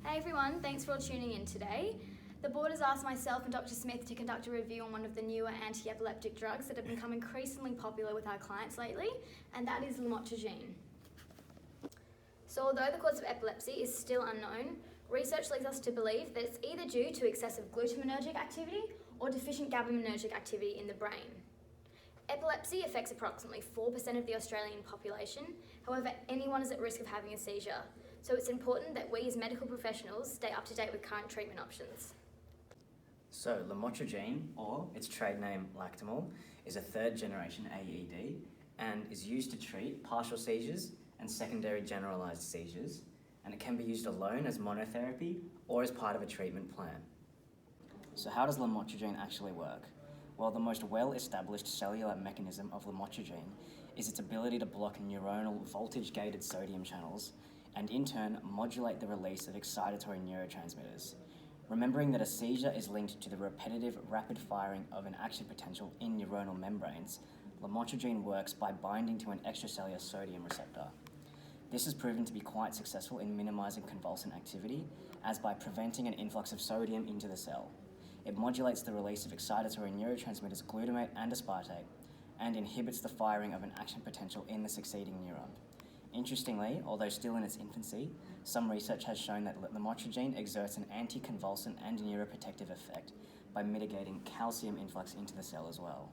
Hey everyone, thanks for all tuning in today. The board has asked myself and Dr. Smith to conduct a review on one of the newer anti-epileptic drugs that have become increasingly popular with our clients lately, and that is lamotrigine. So although the cause of epilepsy is still unknown, research leads us to believe that it's either due to excessive glutaminergic activity or deficient GABAergic activity in the brain. Epilepsy affects approximately 4% of the Australian population. However, anyone is at risk of having a seizure, so it's important that we as medical professionals stay up to date with current treatment options. So, lamotrigine, or its trade name Lactamol, is a third-generation AED and is used to treat partial seizures and secondary generalised seizures, and it can be used alone as monotherapy or as part of a treatment plan. So how does lamotrigine actually work? Well, the most well-established cellular mechanism of lamotrigine is its ability to block neuronal voltage-gated sodium channels and in turn modulate the release of excitatory neurotransmitters. Remembering that a seizure is linked to the repetitive rapid firing of an action potential in neuronal membranes, lamotrigine works by binding to an extracellular sodium receptor. This has proven to be quite successful in minimizing convulsant activity, as by preventing an influx of sodium into the cell. It modulates the release of excitatory neurotransmitters glutamate and aspartate, and inhibits the firing of an action potential in the succeeding neuron. Interestingly, although still in its infancy, some research has shown that lamotrigine exerts an anticonvulsant and neuroprotective effect by mitigating calcium influx into the cell as well.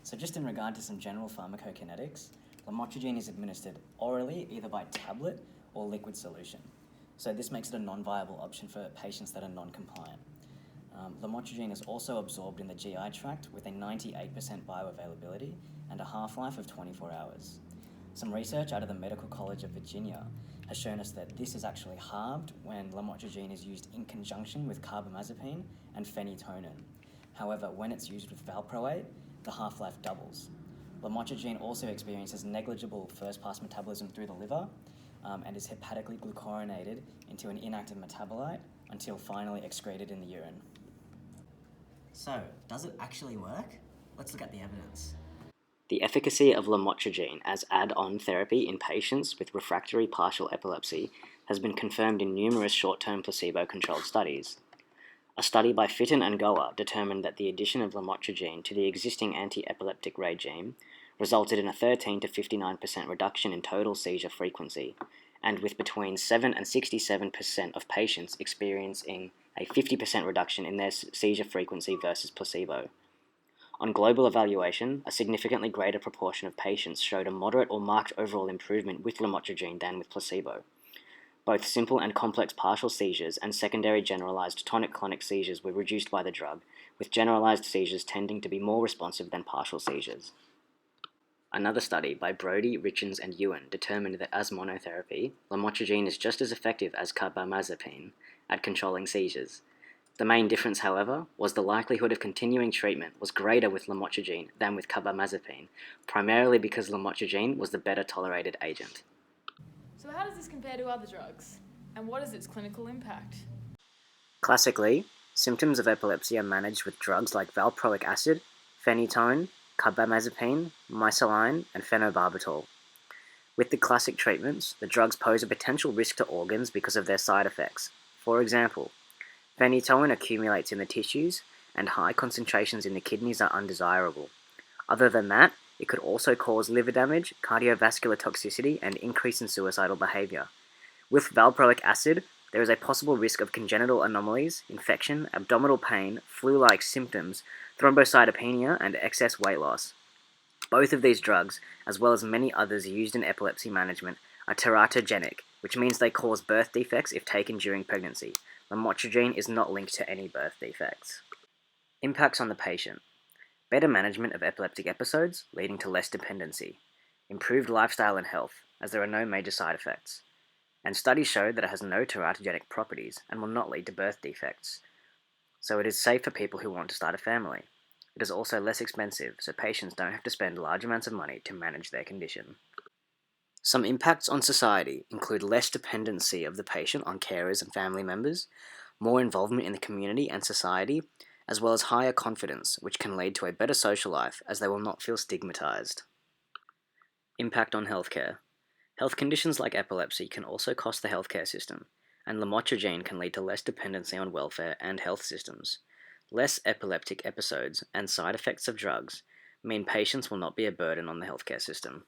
So just in regard to some general pharmacokinetics, lamotrigine is administered orally either by tablet or liquid solution. So this makes it a non-viable option for patients that are non-compliant. Lamotrigine is also absorbed in the GI tract with a 98% bioavailability and a half-life of 24 hours. Some research out of the Medical College of Virginia has shown us that this is actually halved when lamotrigine is used in conjunction with carbamazepine and phenytonin. However, when it's used with valproate, the half-life doubles. Lamotrigine also experiences negligible first-pass metabolism through the liver and is hepatically glucurinated into an inactive metabolite until finally excreted in the urine. So, does it actually work? Let's look at the evidence. The efficacy of lamotrigine as add-on therapy in patients with refractory partial epilepsy has been confirmed in numerous short-term placebo-controlled studies. A study by Fitton and Goa determined that the addition of lamotrigine to the existing anti-epileptic regime resulted in a 13 to 59% reduction in total seizure frequency, and with between 7 and 67% of patients experiencing a 50% reduction in their seizure frequency versus placebo. On global evaluation, a significantly greater proportion of patients showed a moderate or marked overall improvement with lamotrigine than with placebo. Both simple and complex partial seizures and secondary generalized tonic-clonic seizures were reduced by the drug, with generalized seizures tending to be more responsive than partial seizures. Another study by Brody, Richens, and Ewan determined that as monotherapy, lamotrigine is just as effective as carbamazepine at controlling seizures. The main difference, however, was the likelihood of continuing treatment was greater with lamotrigine than with carbamazepine, primarily because lamotrigine was the better tolerated agent. So how does this compare to other drugs? And what is its clinical impact? Classically, symptoms of epilepsy are managed with drugs like valproic acid, phenytoin, carbamazepine, misaline, and phenobarbital. With the classic treatments, the drugs pose a potential risk to organs because of their side effects. For example, phenytoin accumulates in the tissues, and high concentrations in the kidneys are undesirable. Other than that, it could also cause liver damage, cardiovascular toxicity, and increase in suicidal behavior. With valproic acid, there is a possible risk of congenital anomalies, infection, abdominal pain, flu-like symptoms, thrombocytopenia, and excess weight loss. Both of these drugs, as well as many others used in epilepsy management, are teratogenic, which means they cause birth defects if taken during pregnancy. Lamotrigine is not linked to any birth defects. Impacts on the patient. Better management of epileptic episodes, leading to less dependency. Improved lifestyle and health, as there are no major side effects. And studies show that it has no teratogenic properties and will not lead to birth defects. So it is safe for people who want to start a family. It is also less expensive, so patients don't have to spend large amounts of money to manage their condition. Some impacts on society include less dependency of the patient on carers and family members, more involvement in the community and society, as well as higher confidence, which can lead to a better social life as they will not feel stigmatized. Impact on healthcare. Health conditions like epilepsy can also cost the healthcare system, and lamotrigine can lead to less dependency on welfare and health systems. Less epileptic episodes and side effects of drugs mean patients will not be a burden on the healthcare system.